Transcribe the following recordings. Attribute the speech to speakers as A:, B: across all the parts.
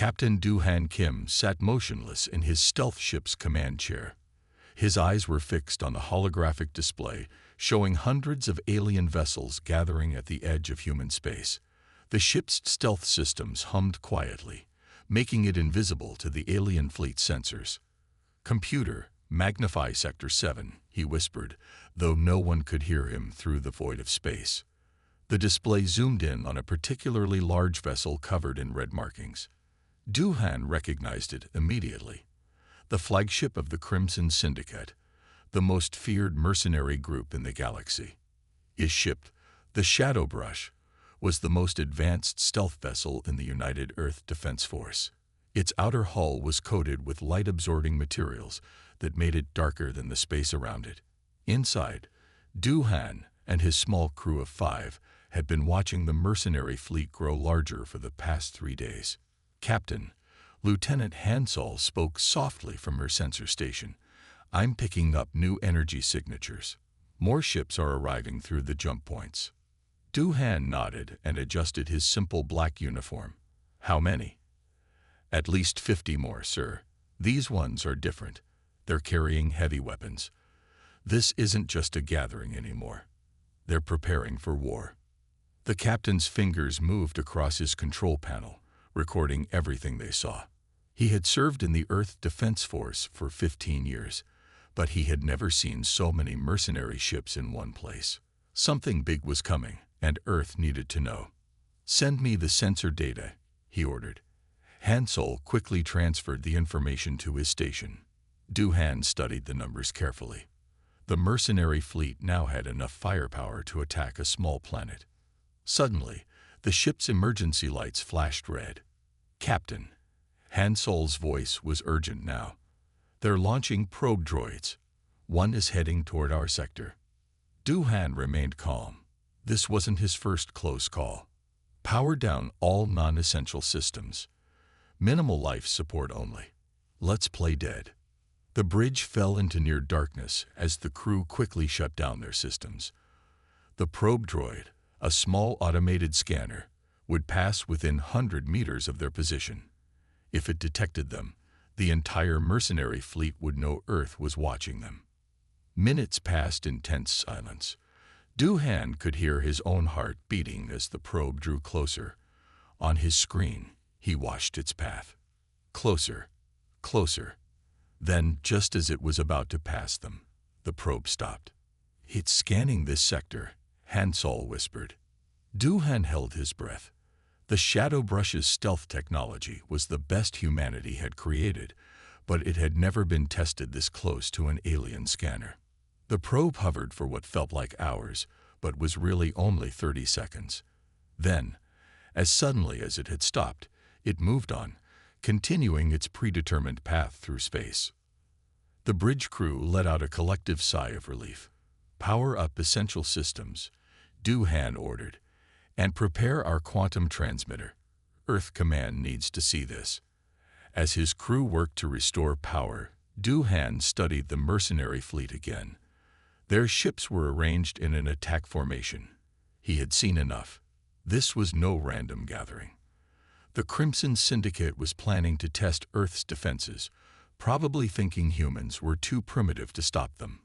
A: Captain Du-Han Kim sat motionless in his stealth ship's command chair. His eyes were fixed on the holographic display, showing hundreds of alien vessels gathering at the edge of human space. The ship's stealth systems hummed quietly, making it invisible to the alien fleet sensors. "Computer, magnify Sector 7, he whispered, though no one could hear him through the void of space. The display zoomed in on a particularly large vessel covered in red markings. Du-Han recognized it immediately. The flagship of the Crimson Syndicate, the most feared mercenary group in the galaxy. His ship, the Shadowbrush, was the most advanced stealth vessel in the United Earth Defense Force. Its outer hull was coated with light-absorbing materials that made it darker than the space around it. Inside, Du-Han and his small crew of 5 had been watching the mercenary fleet grow larger for the past 3 days. "Captain," Lieutenant Hansol spoke softly from her sensor station, "I'm picking up new energy signatures. More ships are arriving through the jump points." Du-Han nodded and adjusted his simple black uniform. "How many?" "At least 50 more, sir. These ones are different. They're carrying heavy weapons. This isn't just a gathering anymore. They're preparing for war." The captain's fingers moved across his control panel, recording everything they saw. He had served in the Earth Defense Force for 15 years, but he had never seen so many mercenary ships in one place. Something big was coming, and Earth needed to know. "Send me the sensor data," he ordered. Hansol quickly transferred the information to his station. Du-Han studied the numbers carefully. The mercenary fleet now had enough firepower to attack a small planet. Suddenly, the ship's emergency lights flashed red. "Captain," Hansol's voice was urgent now. "They're launching probe droids. One is heading toward our sector." Du-Han remained calm. This wasn't his first close call. "Power down all non-essential systems. Minimal life support only. Let's play dead." The bridge fell into near darkness as the crew quickly shut down their systems. The probe droid, a small automated scanner, would pass within 100 meters of their position. If it detected them, the entire mercenary fleet would know Earth was watching them. Minutes passed in tense silence. Du-Han could hear his own heart beating as the probe drew closer. On his screen, he watched its path. Closer, closer. Then, just as it was about to pass them, the probe stopped. "It's scanning this sector," Hansol whispered. Du-Han held his breath. The Shadowbrush's stealth technology was the best humanity had created, but it had never been tested this close to an alien scanner. The probe hovered for what felt like hours, but was really only 30 seconds. Then, as suddenly as it had stopped, it moved on, continuing its predetermined path through space. The bridge crew let out a collective sigh of relief. "Power up essential systems," Du-Han ordered, "and prepare our quantum transmitter. Earth Command needs to see this." As his crew worked to restore power, Du-Han studied the mercenary fleet again. Their ships were arranged in an attack formation. He had seen enough. This was no random gathering. The Crimson Syndicate was planning to test Earth's defenses, probably thinking humans were too primitive to stop them.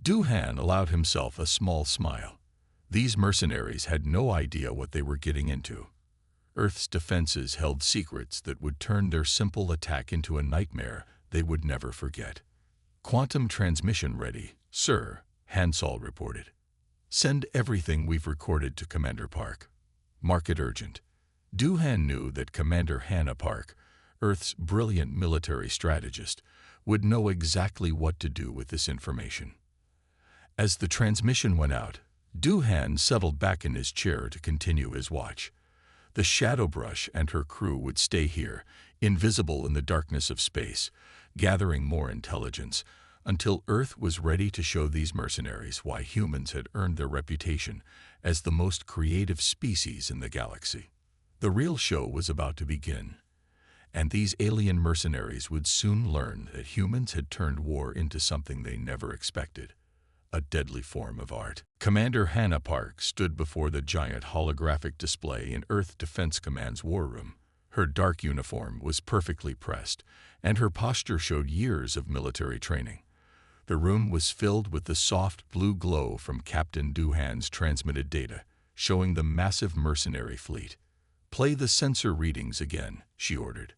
A: Du-Han allowed himself a small smile. These mercenaries had no idea what they were getting into. Earth's defenses held secrets that would turn their simple attack into a nightmare they would never forget. "Quantum transmission ready, sir," Hansol reported. "Send everything we've recorded to Commander Park. Mark it urgent." Du-Han knew that Commander Hannah Park, Earth's brilliant military strategist, would know exactly what to do with this information. As the transmission went out, Du-Han settled back in his chair to continue his watch. The Shadowbrush and her crew would stay here, invisible in the darkness of space, gathering more intelligence, until Earth was ready to show these mercenaries why humans had earned their reputation as the most creative species in the galaxy. The real show was about to begin, and these alien mercenaries would soon learn that humans had turned war into something they never expected. A deadly form of art. Commander Hannah Park stood before the giant holographic display in Earth Defense Command's war room, Her dark uniform was perfectly pressed, and her posture showed years of military training. The room was filled with the soft blue glow from Captain Doohan's transmitted data, showing the massive mercenary fleet. "Play the sensor readings again," she ordered.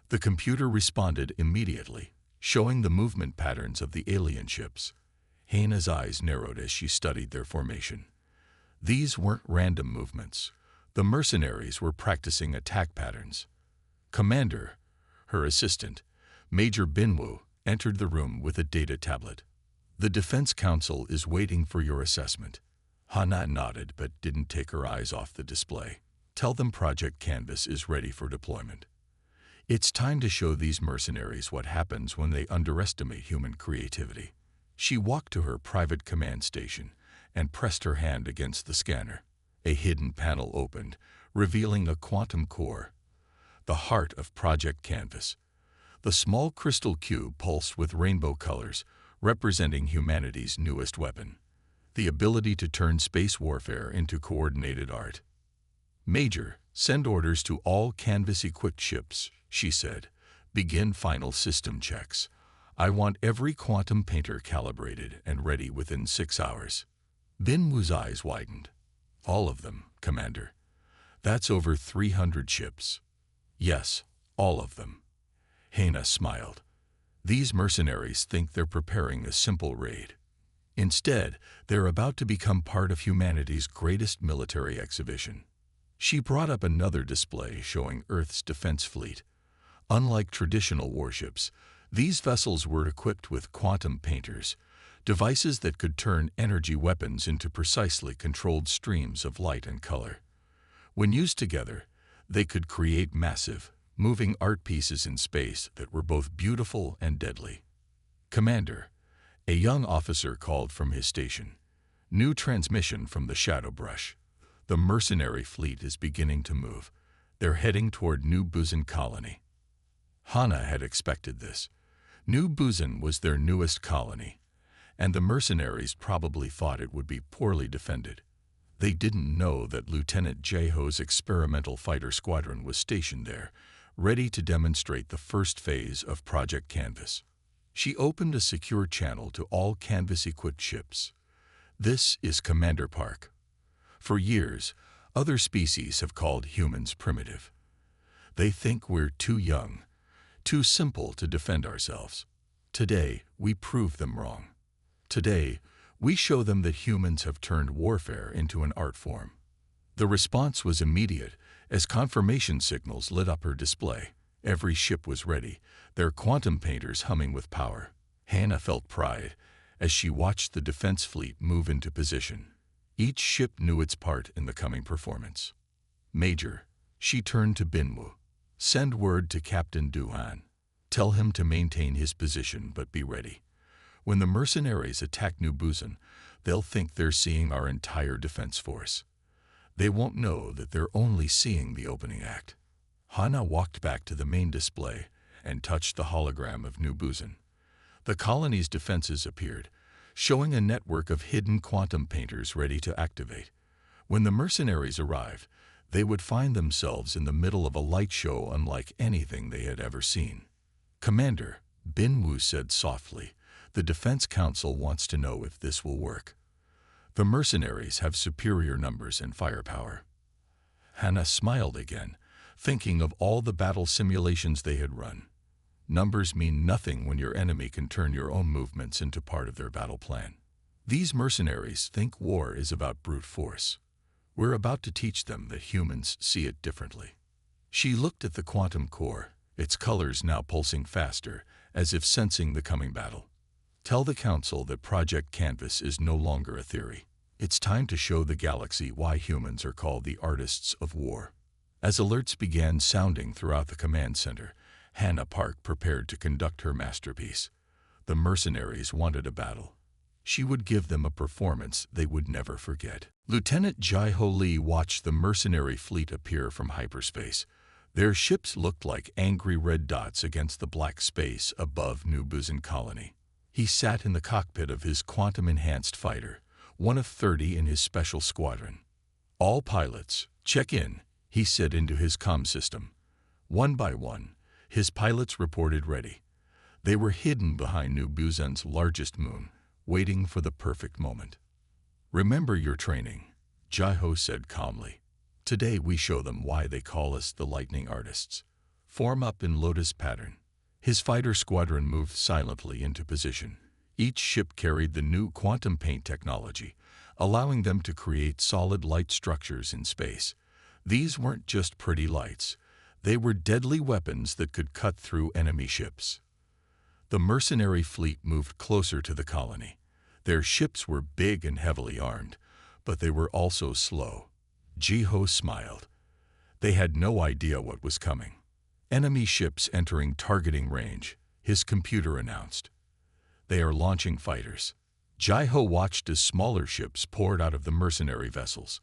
A: The computer responded immediately, showing the movement patterns of the alien ships. Hannah's eyes narrowed as she studied their formation. These weren't random movements. The mercenaries were practicing attack patterns. "Commander," her assistant, Major Binwu, entered the room with a data tablet. "The Defense Council is waiting for your assessment." Hannah nodded but didn't take her eyes off the display. "Tell them Project Canvas is ready for deployment. It's time to show these mercenaries what happens when they underestimate human creativity." She walked to her private command station and pressed her hand against the scanner. A hidden panel opened, revealing a quantum core, the heart of Project Canvas. The small crystal cube pulsed with rainbow colors, representing humanity's newest weapon, the ability to turn space warfare into coordinated art. "Major, send orders to all Canvas-equipped ships," she said. "Begin final system checks. I want every quantum painter calibrated and ready within 6 hours." Binwu's eyes widened. "All of them, Commander. That's over 300 ships." "Yes, all of them." Hannah smiled. "These mercenaries think they're preparing a simple raid. Instead, they're about to become part of humanity's greatest military exhibition." She brought up another display showing Earth's defense fleet. Unlike traditional warships, these vessels were equipped with quantum painters, devices that could turn energy weapons into precisely controlled streams of light and color. When used together, they could create massive, moving art pieces in space that were both beautiful and deadly. "Commander," a young officer called from his station. "New transmission from the Shadow Brush. The mercenary fleet is beginning to move. They're heading toward New Buzan colony." Hannah had expected this. New Buzan was their newest colony, and the mercenaries probably thought it would be poorly defended. They didn't know that Lieutenant Jaeho's experimental fighter squadron was stationed there, ready to demonstrate the first phase of Project Canvas. She opened a secure channel to all Canvas-equipped ships. "This is Commander Park. For years, other species have called humans primitive. They think we're too young, too simple to defend ourselves. Today, we prove them wrong. Today, we show them that humans have turned warfare into an art form." The response was immediate as confirmation signals lit up her display. Every ship was ready, their quantum painters humming with power. Hannah felt pride as she watched the defense fleet move into position. Each ship knew its part in the coming performance. "Major," she turned to Binwu, "send word to Captain Doohan. Tell him to maintain his position but be ready. When the mercenaries attack New Buzan, they'll think they're seeing our entire defense force. They won't know that they're only seeing the opening act." Hannah walked back to the main display and touched the hologram of New Buzan. The colony's defenses appeared, showing a network of hidden quantum painters ready to activate. When the mercenaries arrived, they would find themselves in the middle of a light show unlike anything they had ever seen. "Commander," Binwu said softly, "the Defense Council wants to know if this will work. The mercenaries have superior numbers and firepower." Hannah smiled again, thinking of all the battle simulations they had run. Numbers mean nothing when your enemy can turn your own movements into part of their battle plan. These mercenaries think war is about brute force. We're about to teach them that humans see it differently. She looked at the quantum core, its colors now pulsing faster, as if sensing the coming battle. "Tell the Council that Project Canvas is no longer a theory. It's time to show the galaxy why humans are called the artists of war." As alerts began sounding throughout the command center, Hannah Park prepared to conduct her masterpiece. The mercenaries wanted a battle. She would give them a performance they would never forget. Lieutenant Jaeho Lee watched the mercenary fleet appear from hyperspace. Their ships looked like angry red dots against the black space above New Buzan colony. He sat in the cockpit of his quantum-enhanced fighter, one of 30 in his special squadron. "All pilots, check in," he said into his comm system. One by one, his pilots reported ready. They were hidden behind New Busan's largest moon, waiting for the perfect moment. "Remember your training," Jai-Ho said calmly. "Today we show them why they call us the Lightning Artists. Form up in lotus pattern." His fighter squadron moved silently into position. Each ship carried the new quantum paint technology, allowing them to create solid light structures in space. These weren't just pretty lights. They were deadly weapons that could cut through enemy ships. The mercenary fleet moved closer to the colony. Their ships were big and heavily armed, but they were also slow. Jai-Ho smiled. They had no idea what was coming. "Enemy ships entering targeting range," his computer announced. "They are launching fighters." Jai-Ho watched as smaller ships poured out of the mercenary vessels.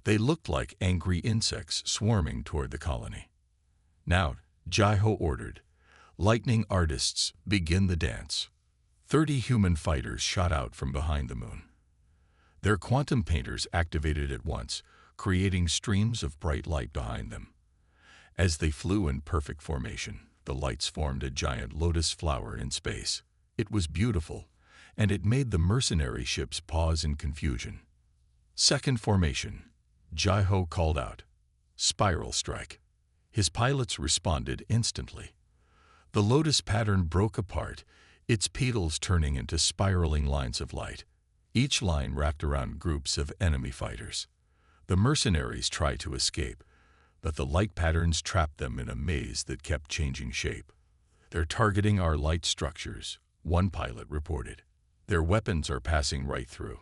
A: They looked like angry insects swarming toward the colony. "Now," Jai-Ho ordered, "Lightning Artists, begin the dance." 30 human fighters shot out from behind the moon. Their quantum painters activated at once, creating streams of bright light behind them. As they flew in perfect formation, the lights formed a giant lotus flower in space. It was beautiful, and it made the mercenary ships pause in confusion. "Second formation," Jai-Ho called out. "Spiral strike." His pilots responded instantly. The lotus pattern broke apart, its petals turning into spiraling lines of light. Each line wrapped around groups of enemy fighters. The mercenaries tried to escape, but the light patterns trapped them in a maze that kept changing shape. "They're targeting our light structures," one pilot reported. "Their weapons are passing right through."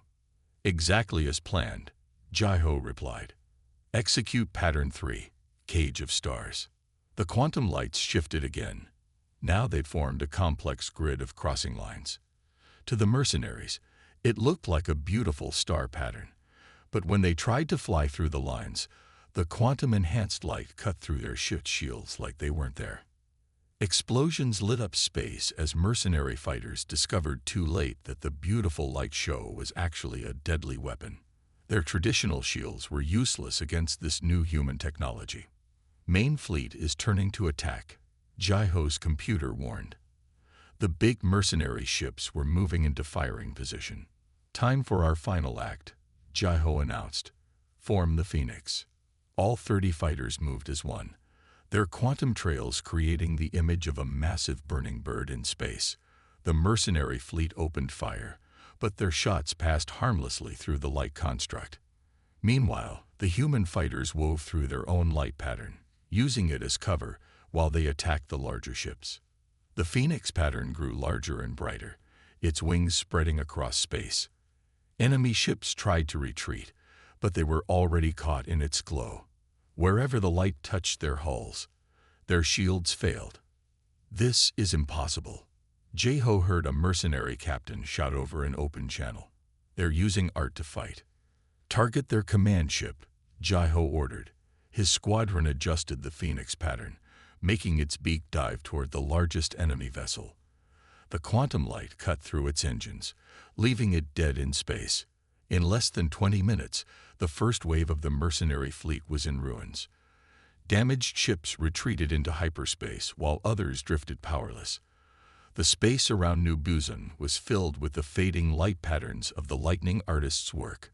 A: "Exactly as planned," Jai-Ho replied. "Execute Pattern 3, Cage of Stars." The quantum lights shifted again. Now they'd formed a complex grid of crossing lines. To the mercenaries, it looked like a beautiful star pattern. But when they tried to fly through the lines, the quantum-enhanced light cut through their ship shields like they weren't there. Explosions lit up space as mercenary fighters discovered too late that the beautiful light show was actually a deadly weapon. Their traditional shields were useless against this new human technology. "Main fleet is turning to attack," Jai-Ho's computer warned. The big mercenary ships were moving into firing position. "Time for our final act," Jai-Ho announced. "Form the Phoenix." All 30 fighters moved as one, their quantum trails creating the image of a massive burning bird in space. The mercenary fleet opened fire, but their shots passed harmlessly through the light construct. Meanwhile, the human fighters wove through their own light pattern, using it as cover while they attacked the larger ships. The Phoenix pattern grew larger and brighter, its wings spreading across space. Enemy ships tried to retreat, but they were already caught in its glow. Wherever the light touched their hulls, their shields failed. "This is impossible," Jai-Ho heard a mercenary captain shout over an open channel. "They're using art to fight." "Target their command ship," Jai-Ho ordered. His squadron adjusted the Phoenix pattern, making its beak dive toward the largest enemy vessel. The quantum light cut through its engines, leaving it dead in space. In less than 20 minutes, the first wave of the mercenary fleet was in ruins. Damaged ships retreated into hyperspace while others drifted powerless. The space around New Busan was filled with the fading light patterns of the Lightning Artist's work.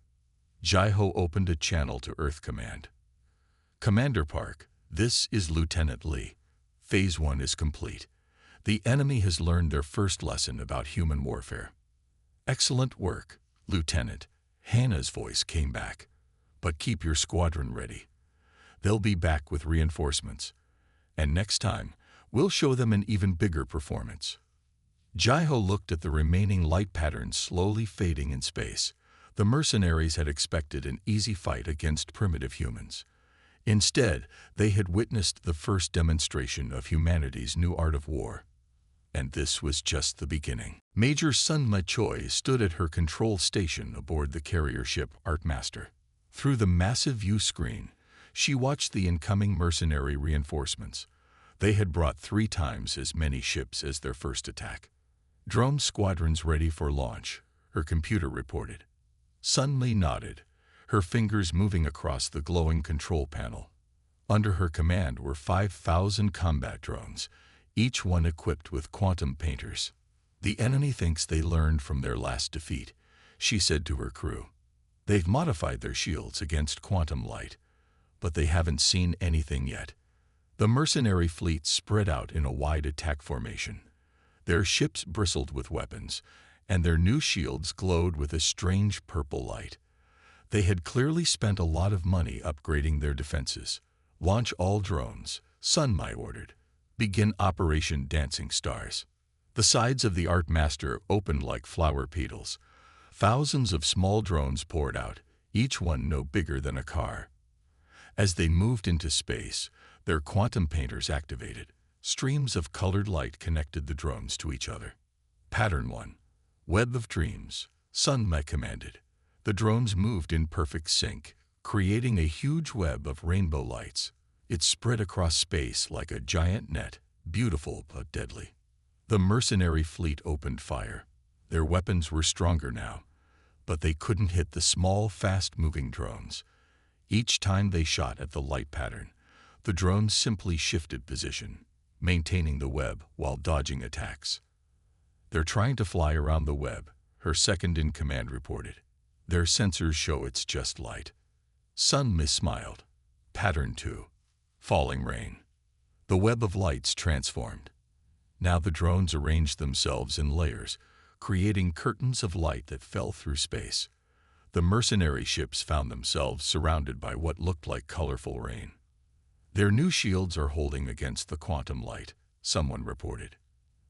A: Jai-Ho opened a channel to Earth Command. "Commander Park, this is Lieutenant Lee. Phase 1 is complete. The enemy has learned their first lesson about human warfare." "Excellent work, Lieutenant," Hannah's voice came back. "But keep your squadron ready. They'll be back with reinforcements. And next time, we'll show them an even bigger performance." Jai-Ho looked at the remaining light patterns slowly fading in space. The mercenaries had expected an easy fight against primitive humans. Instead, they had witnessed the first demonstration of humanity's new art of war. And this was just the beginning. Major Sun Ma-Choi stood at her control station aboard the carrier ship Artmaster. Through the massive view screen, she watched the incoming mercenary reinforcements. They had brought 3 times as many ships as their first attack. "Drone squadrons ready for launch," her computer reported. Sun Mi nodded, her fingers moving across the glowing control panel. Under her command were 5,000 combat drones, each one equipped with quantum painters. "The enemy thinks they learned from their last defeat," she said to her crew. "They've modified their shields against quantum light, but they haven't seen anything yet." The mercenary fleet spread out in a wide attack formation. Their ships bristled with weapons, and their new shields glowed with a strange purple light. They had clearly spent a lot of money upgrading their defenses. "Launch all drones," Sun Mai ordered. "Begin Operation Dancing Stars." The sides of the art master opened like flower petals. Thousands of small drones poured out, each one no bigger than a car. As they moved into space, their quantum painters activated. Streams of colored light connected the drones to each other. Pattern 1. Web of Dreams, Sun Mai commanded. The drones moved in perfect sync, creating a huge web of rainbow lights. It spread across space like a giant net, beautiful but deadly. The mercenary fleet opened fire. Their weapons were stronger now, but they couldn't hit the small, fast-moving drones. Each time they shot at the light pattern, the drones simply shifted position, maintaining the web while dodging attacks. "They're trying to fly around the web," her second-in-command reported. "Their sensors show it's just light." Sun Mai smiled. Pattern 2. Falling Rain. The web of lights transformed. Now the drones arranged themselves in layers, creating curtains of light that fell through space. The mercenary ships found themselves surrounded by what looked like colorful rain. "Their new shields are holding against the quantum light," someone reported.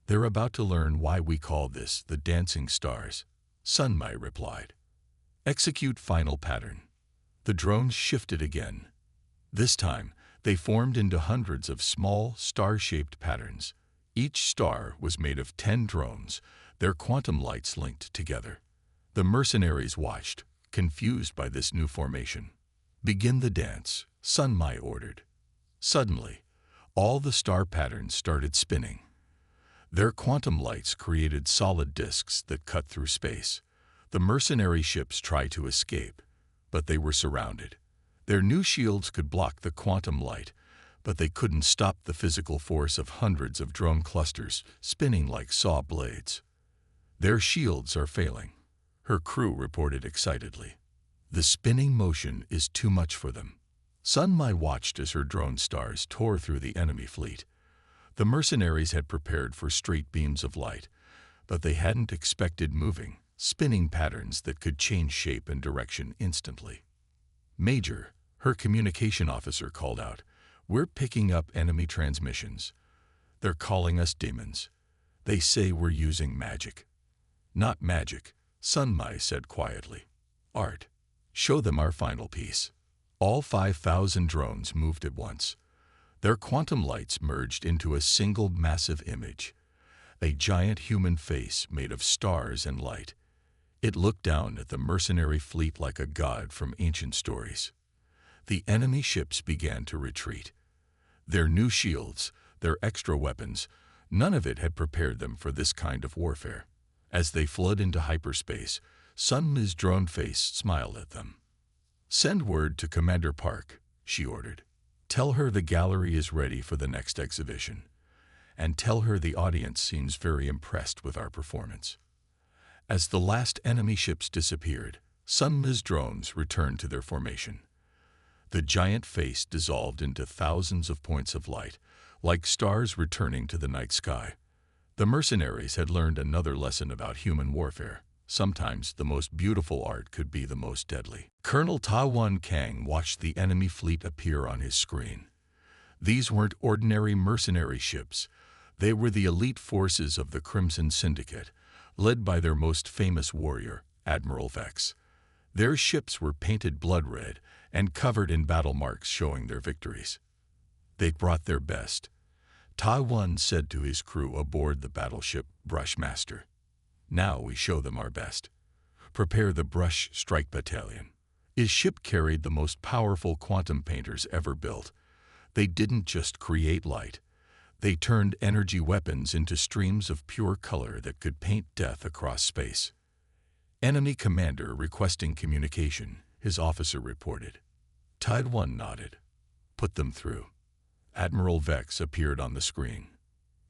A: "They're about to learn why we call this the Dancing Stars," Sun Mai replied. Execute Final Pattern. The drones shifted again. This time, they formed into hundreds of small, star-shaped patterns. Each star was made of 10 drones, their quantum lights linked together. The mercenaries watched, confused by this new formation. "Begin the dance," Sun Mai ordered. Suddenly, all the star patterns started spinning. Their quantum lights created solid disks that cut through space. The mercenary ships tried to escape, but they were surrounded. Their new shields could block the quantum light, but they couldn't stop the physical force of hundreds of drone clusters spinning like saw blades. "Their shields are failing," her crew reported excitedly. "The spinning motion is too much for them." Sun Mai watched as her drone stars tore through the enemy fleet. The mercenaries had prepared for straight beams of light, but they hadn't expected moving, spinning patterns that could change shape and direction instantly. "Major," her communication officer called out, "we're picking up enemy transmissions. They're calling us demons. They say we're using magic." "Not magic," Sun Mai said quietly. "Art. Show them our final piece." All 5,000 drones moved at once. Their quantum lights merged into a single massive image, a giant human face made of stars and light. It looked down at the mercenary fleet like a god from ancient stories. The enemy ships began to retreat. Their new shields, their extra weapons, none of it had prepared them for this kind of warfare. As they fled into hyperspace, Sun Mai's drone face smiled at them. "Send word to Commander Park," she ordered. "Tell her the gallery is ready for the next exhibition, and tell her the audience seems very impressed with our performance." As the last enemy ships disappeared, Sun Mai's drones returned to their formation. The giant face dissolved into thousands of points of light, like stars returning to the night sky. The mercenaries had learned another lesson about human warfare. Sometimes the most beautiful art could be the most deadly. Colonel Ta Wan Kang watched the enemy fleet appear on his screen. These weren't ordinary mercenary ships. They were the elite forces of the Crimson Syndicate, led by their most famous warrior, Admiral Vex. Their ships were painted blood red and covered in battle marks showing their victories. They'd brought their best, Ta Wan said to his crew aboard the battleship Brushmaster. "Now we show them our best. Prepare the Brush Strike Battalion." His ship carried the most powerful quantum painters ever built. They didn't just create light. They turned energy weapons into streams of pure color that could paint death across space. "Enemy commander requesting communication," his officer reported. Tide 1 nodded. Put them through. Admiral Vex appeared on the screen.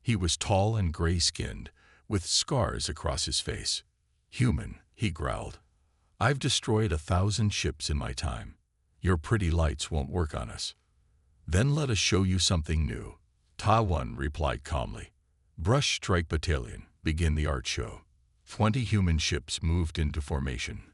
A: He was tall and gray-skinned, with scars across his face. "Human," he growled. "I've destroyed 1,000 ships in my time. Your pretty lights won't work on us." "Then let us show you something new," Ta-1 replied calmly. "Brush Strike Battalion, begin the art show." 20 human ships moved into formation.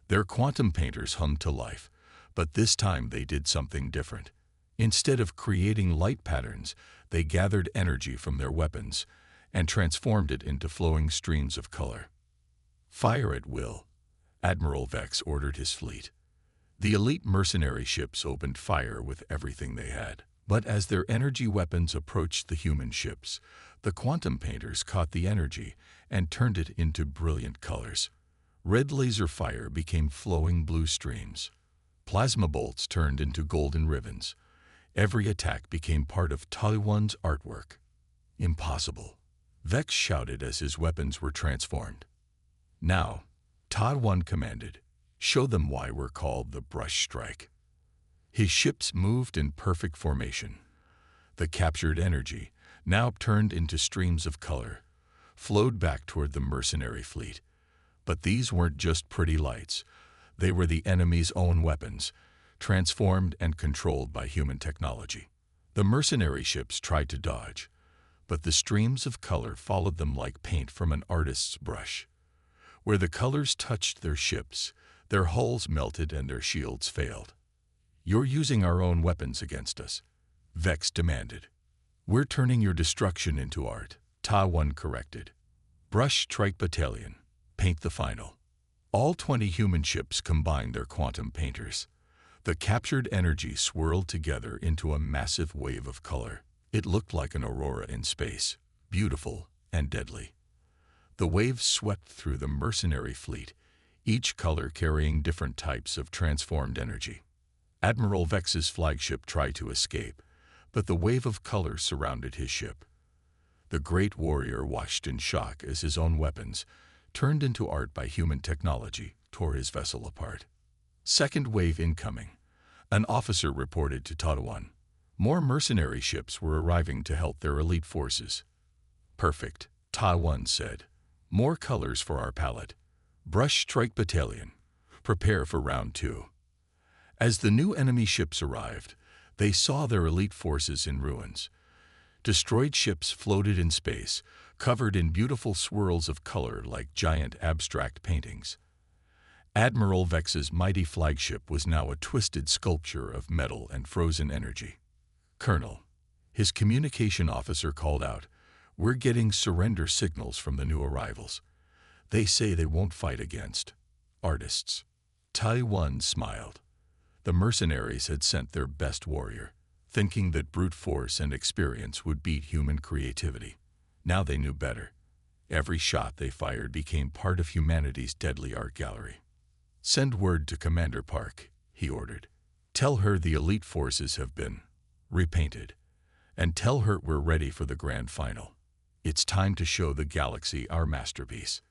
A: Their quantum painters hummed to life, but this time they did something different. Instead of creating light patterns, they gathered energy from their weapons and transformed it into flowing streams of color. "Fire at will," Admiral Vex ordered his fleet. The elite mercenary ships opened fire with everything they had. But as their energy weapons approached the human ships, the quantum painters caught the energy and turned it into brilliant colors. Red laser fire became flowing blue streams. Plasma bolts turned into golden ribbons. Every attack became part of Ta-1's artwork. "Impossible," Vex shouted as his weapons were transformed. "Now," Ta-1 commanded, "show them why we're called the Brush Strike." His ships moved in perfect formation. The captured energy, now turned into streams of color, flowed back toward the mercenary fleet. But these weren't just pretty lights. They were the enemy's own weapons, transformed and controlled by human technology. The mercenary ships tried to dodge, but the streams of color followed them like paint from an artist's brush. Where the colors touched their ships, their hulls melted and their shields failed. "You're using our own weapons against us," Vex demanded. "We're turning your destruction into art," Ta-1 corrected. "Brush Strike Battalion, paint the final." All 20 human ships combined their quantum painters. The captured energy swirled together into a massive wave of color. It looked like an aurora in space, beautiful and deadly. The wave swept through the mercenary fleet, each color carrying different types of transformed energy. Admiral Vex's flagship tried to escape, but the wave of color surrounded his ship. The great warrior watched in shock as his own weapons, turned into art by human technology, tore his vessel apart. "Second wave incoming," an officer reported to Ta-1. More mercenary ships were arriving to help their elite forces. "Perfect," Ta-1 said. "More colors for our palette. Brush Strike Battalion, prepare for round 2. As the new enemy ships arrived, they saw their elite forces in ruins. Destroyed ships floated in space, covered in beautiful swirls of color like giant abstract paintings. Admiral Vex's mighty flagship was now a twisted sculpture of metal and frozen energy. "Colonel," his communication officer called out, "we're getting surrender signals from the new arrivals. They say they won't fight against artists." Ta-1 smiled. The mercenaries had sent their best warrior, thinking that brute force and experience would beat human creativity. Now they knew better. Every shot they fired became part of humanity's deadly art gallery. "Send word to Commander Park," he ordered. "Tell her the elite forces have been repainted, and tell her we're ready for the grand final. It's time to show the galaxy our masterpiece."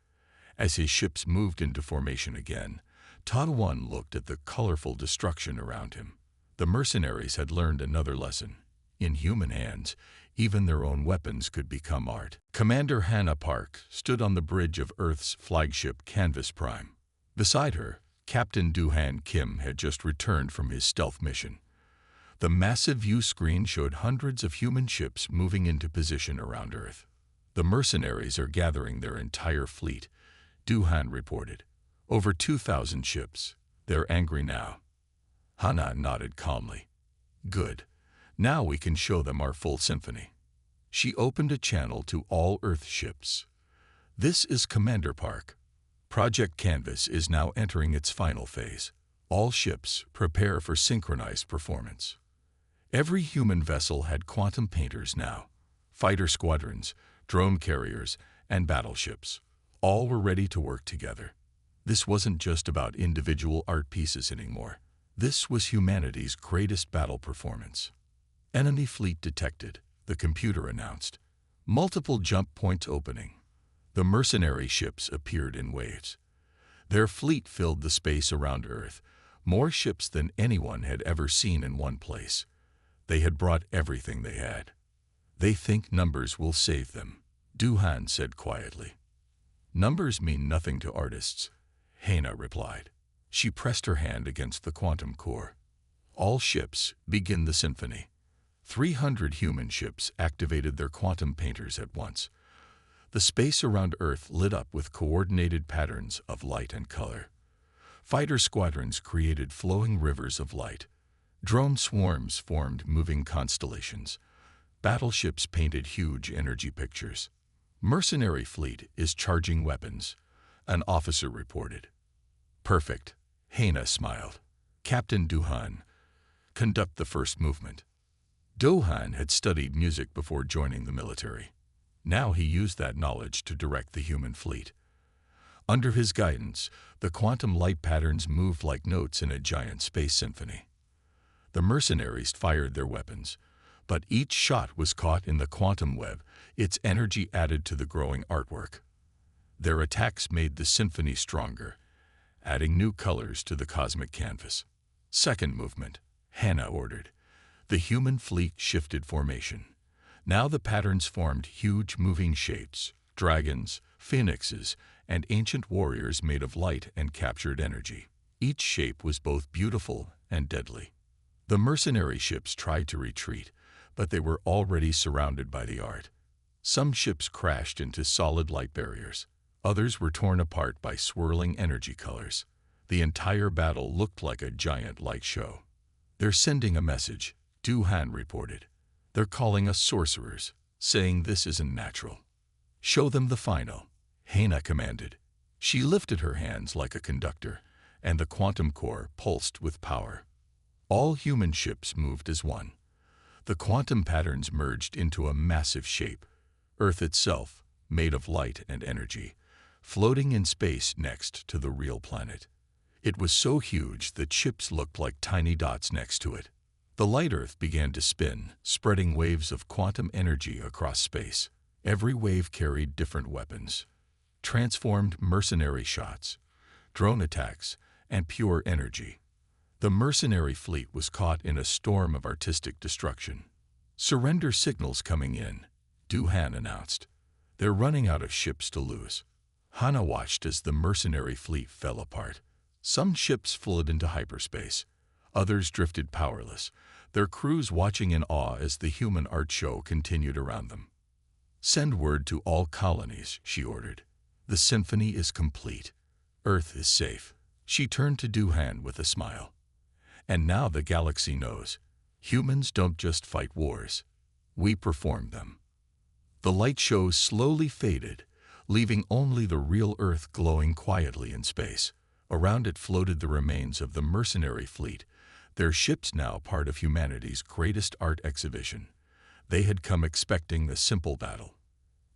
A: As his ships moved into formation again, Ta-1 looked at the colorful destruction around him. The mercenaries had learned another lesson. In human hands, even their own weapons could become art. Commander Hannah Park stood on the bridge of Earth's flagship Canvas Prime. Beside her, Captain Doohan Kim had just returned from his stealth mission. The massive view screen showed hundreds of human ships moving into position around Earth. "The mercenaries are gathering their entire fleet," Doohan reported. "Over 2,000 ships. They're angry now." Hannah nodded calmly. "Good. Now we can show them our full symphony." She opened a channel to all Earth ships. "This is Commander Park. Project Canvas is now entering its final phase. All ships prepare for synchronized performance." Every human vessel had quantum painters now. Fighter squadrons, drone carriers, and battleships. All were ready to work together. This wasn't just about individual art pieces anymore. This was humanity's greatest battle performance. "Enemy fleet detected," the computer announced. "Multiple jump points opening." The mercenary ships appeared in waves. Their fleet filled the space around Earth, more ships than anyone had ever seen in one place. They had brought everything they had. They think numbers will save them, Duhan said quietly. Numbers mean nothing to artists, Hena replied. She pressed her hand against the quantum core. All ships, begin the symphony. 300 human ships activated their quantum painters at once. The space around Earth lit up with coordinated patterns of light and color. Fighter squadrons created flowing rivers of light. Drone swarms formed moving constellations. Battleships painted huge energy pictures. Mercenary fleet is charging weapons, an officer reported. Perfect, Hena smiled. Captain Duhan, conduct the first movement. Duhan had studied music before joining the military. Now he used that knowledge to direct the human fleet. Under his guidance, the quantum light patterns moved like notes in a giant space symphony. The mercenaries fired their weapons, but each shot was caught in the quantum web, its energy added to the growing artwork. Their attacks made the symphony stronger, adding new colors to the cosmic canvas. Second movement, Hena ordered. The human fleet shifted formation. Now the patterns formed huge moving shapes, dragons, phoenixes, and ancient warriors made of light and captured energy. Each shape was both beautiful and deadly. The mercenary ships tried to retreat, but they were already surrounded by the art. Some ships crashed into solid light barriers. Others were torn apart by swirling energy colors. The entire battle looked like a giant light show. They're sending a message, Duhan reported. They're calling us sorcerers, saying this isn't natural. Show them the final, Hena commanded. She lifted her hands like a conductor, and the quantum core pulsed with power. All human ships moved as one. The quantum patterns merged into a massive shape, Earth itself, made of light and energy, floating in space next to the real planet. It was so huge that ships looked like tiny dots next to it. The light Earth began to spin, spreading waves of quantum energy across space. Every wave carried different weapons, transformed mercenary shots, drone attacks, and pure energy. The mercenary fleet was caught in a storm of artistic destruction. Surrender signals coming in, Duhan announced. They're running out of ships to lose. Hana watched as the mercenary fleet fell apart. Some ships floated into hyperspace. Others drifted powerless, their crews watching in awe as the human art show continued around them. Send word to all colonies, she ordered. The symphony is complete. Earth is safe. She turned to Duhan with a smile. And now the galaxy knows. Humans don't just fight wars. We perform them. The light show slowly faded, leaving only the real Earth glowing quietly in space. Around it floated the remains of the mercenary fleet, their ships now part of humanity's greatest art exhibition. They had come expecting the simple battle.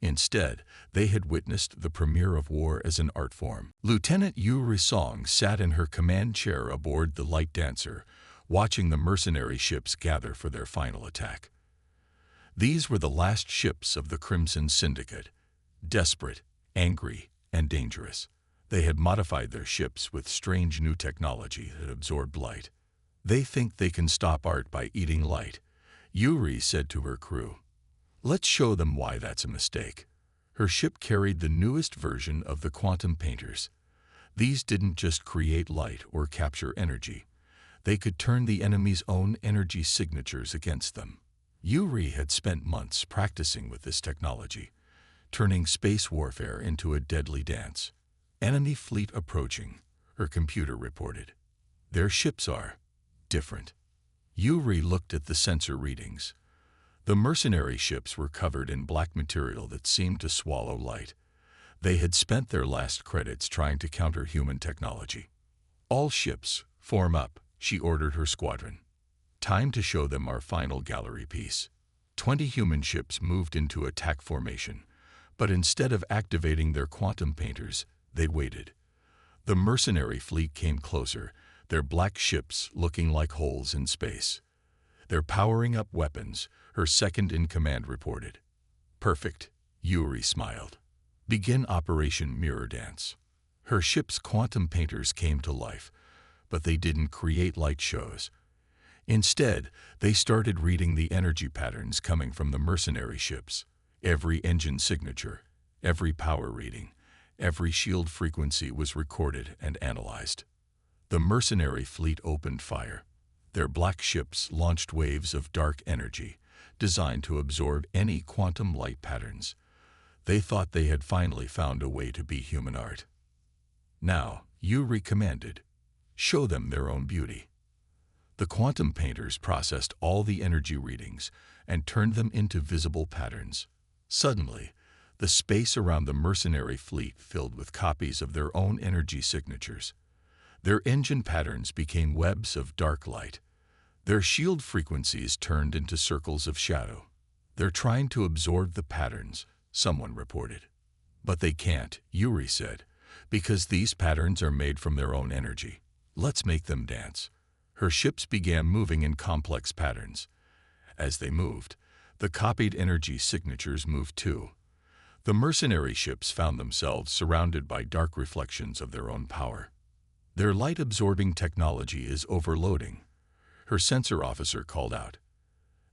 A: Instead, they had witnessed the premiere of war as an art form. Lieutenant Yuri Song sat in her command chair aboard the Light Dancer, watching the mercenary ships gather for their final attack. These were the last ships of the Crimson Syndicate, desperate, angry, and dangerous. They had modified their ships with strange new technology that absorbed light. They think they can stop art by eating light, Yuri said to her crew. Let's show them why that's a mistake. Her ship carried the newest version of the quantum painters. These didn't just create light or capture energy. They could turn the enemy's own energy signatures against them. Yuri had spent months practicing with this technology, turning space warfare into a deadly dance. Enemy fleet approaching, her computer reported. Their ships are different. Yuri looked at the sensor readings. The mercenary ships were covered in black material that seemed to swallow light. They had spent their last credits trying to counter human technology. All ships, form up, she ordered her squadron. Time to show them our final gallery piece. 20 human ships moved into attack formation, but instead of activating their quantum painters, they waited. The mercenary fleet came closer, their black ships looking like holes in space. They're powering up weapons, her second-in-command reported. Perfect, Yuri smiled. Begin Operation Mirror Dance. Her ship's quantum painters came to life, but they didn't create light shows. Instead, they started reading the energy patterns coming from the mercenary ships. Every engine signature, every power reading, every shield frequency was recorded and analyzed. The mercenary fleet opened fire. Their black ships launched waves of dark energy, designed to absorb any quantum light patterns. They thought they had finally found a way to be human art. Now, Yuri commanded, show them their own beauty. The quantum painters processed all the energy readings and turned them into visible patterns. Suddenly, the space around the mercenary fleet filled with copies of their own energy signatures. Their engine patterns became webs of dark light. Their shield frequencies turned into circles of shadow. They're trying to absorb the patterns, someone reported. But they can't, Yuri said, because these patterns are made from their own energy. Let's make them dance. Her ships began moving in complex patterns. As they moved, the copied energy signatures moved too. The mercenary ships found themselves surrounded by dark reflections of their own power. Their light-absorbing technology is overloading, her sensor officer called out.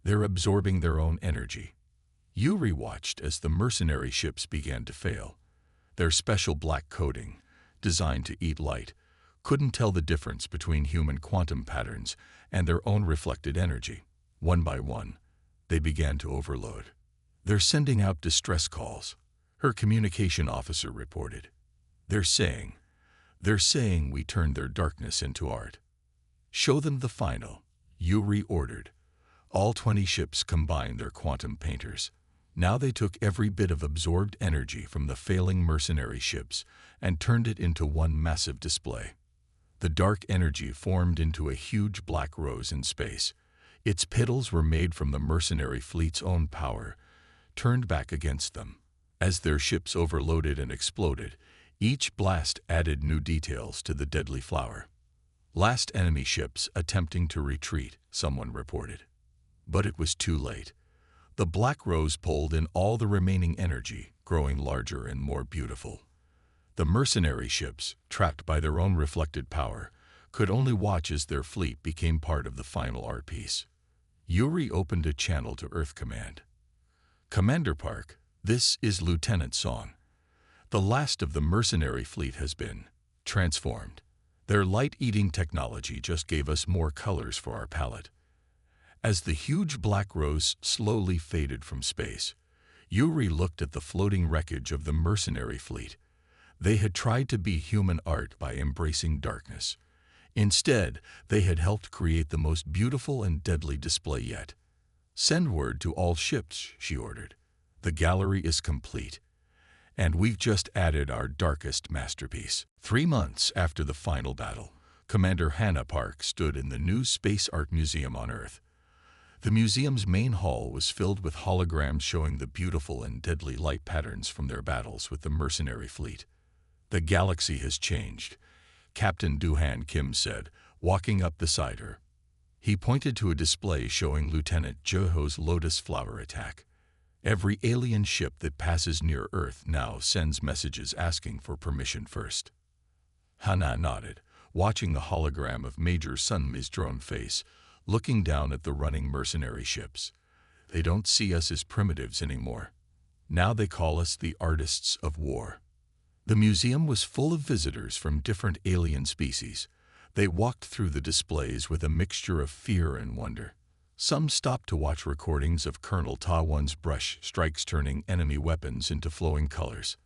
A: They're absorbing their own energy. Yuri watched as the mercenary ships began to fail. Their special black coating, designed to eat light, couldn't tell the difference between human quantum patterns and their own reflected energy. One by one, they began to overload. They're sending out distress calls, her communication officer reported. They're saying we turned their darkness into art. Show them the final, Yuri ordered. All 20 ships combined their quantum painters. Now they took every bit of absorbed energy from the failing mercenary ships and turned it into one massive display. The dark energy formed into a huge black rose in space. Its petals were made from the mercenary fleet's own power, turned back against them. As their ships overloaded and exploded, each blast added new details to the deadly flower. Last enemy ships attempting to retreat, someone reported. But it was too late. The black rose pulled in all the remaining energy, growing larger and more beautiful. The mercenary ships, trapped by their own reflected power, could only watch as their fleet became part of the final art piece. Yuri opened a channel to Earth Command. Commander Park, this is Lieutenant Song. The last of the mercenary fleet has been transformed. Their light-eating technology just gave us more colors for our palette. As the huge black rose slowly faded from space, Yuri looked at the floating wreckage of the mercenary fleet. They had tried to be human art by embracing darkness. Instead, they had helped create the most beautiful and deadly display yet. Send word to all ships, she ordered. The gallery is complete. And we've just added our darkest masterpiece. 3 months after the final battle, Commander Hannah Park stood in the new Space Art Museum on Earth. The museum's main hall was filled with holograms showing the beautiful and deadly light patterns from their battles with the mercenary fleet. The galaxy has changed, Captain Duhan Kim said, walking up beside her. He pointed to a display showing Lieutenant Joho's lotus flower attack. Every alien ship that passes near Earth now sends messages asking for permission first. Hannah nodded, watching the hologram of Major Sunmi's drone face, looking down at the running mercenary ships. They don't see us as primitives anymore. Now they call us the artists of war. The museum was full of visitors from different alien species. They walked through the displays with a mixture of fear and wonder. Some stopped to watch recordings of Colonel Tawan's brush strikes turning enemy weapons into flowing colors.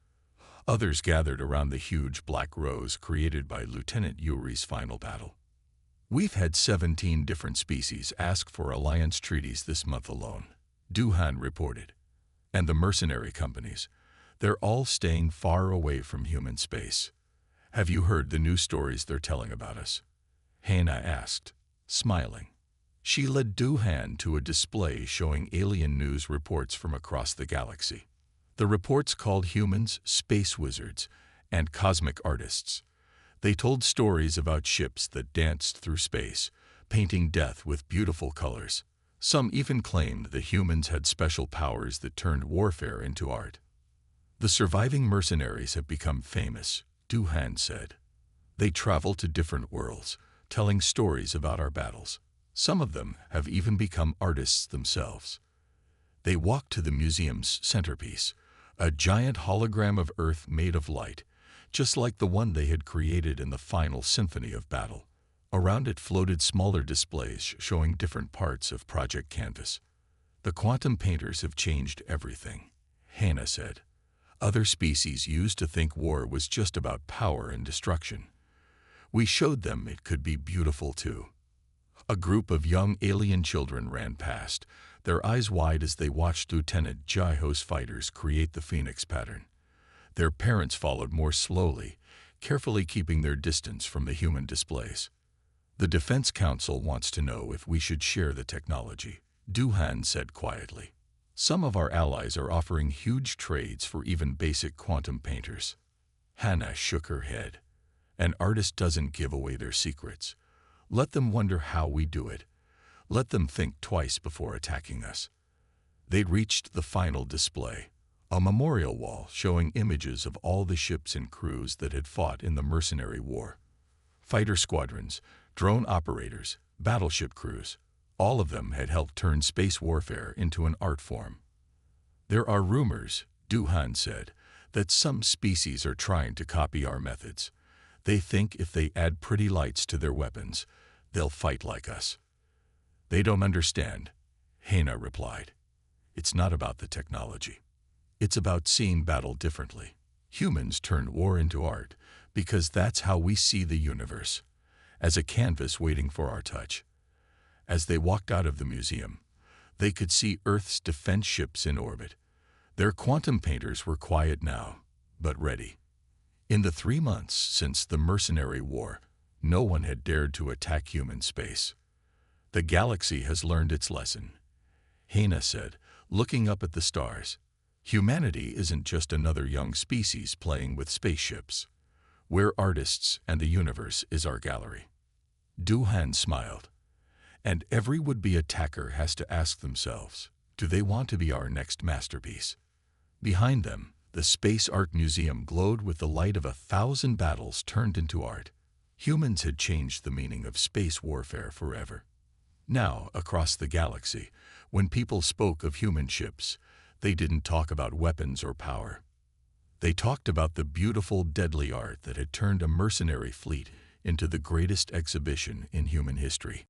A: Others gathered around the huge black rose created by Lieutenant Yuri's final battle. We've had 17 different species ask for alliance treaties this month alone, Duhan reported. And the mercenary companies, they're all staying far away from human space. Have you heard the new stories they're telling about us? Hannah asked, smiling. She led Duhan to a display showing alien news reports from across the galaxy. The reports called humans space wizards and cosmic artists. They told stories about ships that danced through space, painting death with beautiful colors. Some even claimed the humans had special powers that turned warfare into art. The surviving mercenaries have become famous, Duhan said. They travel to different worlds, telling stories about our battles. Some of them have even become artists themselves. They walk to the museum's centerpiece, a giant hologram of Earth made of light, just like the one they had created in the final symphony of battle. Around it floated smaller displays showing different parts of Project Canvas. The quantum painters have changed everything, Hannah said. Other species used to think war was just about power and destruction. We showed them it could be beautiful too. A group of young alien children ran past, their eyes wide as they watched Lieutenant Jaiho's fighters create the Phoenix pattern. Their parents followed more slowly, carefully keeping their distance from the human displays. The Defense Council wants to know if we should share the technology, Duhan said quietly. Some of our allies are offering huge trades for even basic quantum painters. Hannah shook her head. An artist doesn't give away their secrets. Let them wonder how we do it. Let them think twice before attacking us. They'd reached the final display, a memorial wall showing images of all the ships and crews that had fought in the Mercenary War. Fighter squadrons, drone operators, battleship crews, all of them had helped turn space warfare into an art form. There are rumors, Duhan said, that some species are trying to copy our methods. They think if they add pretty lights to their weapons, they'll fight like us. They don't understand, Hannah replied. It's not about the technology. It's about seeing battle differently. Humans turned war into art because that's how we see the universe, as a canvas waiting for our touch. As they walked out of the museum, they could see Earth's defense ships in orbit. Their quantum painters were quiet now, but ready. In the 3 months since the Mercenary War, no one had dared to attack human space. The galaxy has learned its lesson, Hannah said, looking up at the stars. Humanity isn't just another young species playing with spaceships. We're artists, and the universe is our gallery. Duhan smiled. And every would-be attacker has to ask themselves, do they want to be our next masterpiece? Behind them, the Space Art Museum glowed with the light of 1,000 battles turned into art. Humans had changed the meaning of space warfare forever. Now, across the galaxy, when people spoke of human ships, they didn't talk about weapons or power. They talked about the beautiful, deadly art that had turned a mercenary fleet into the greatest exhibition in human history.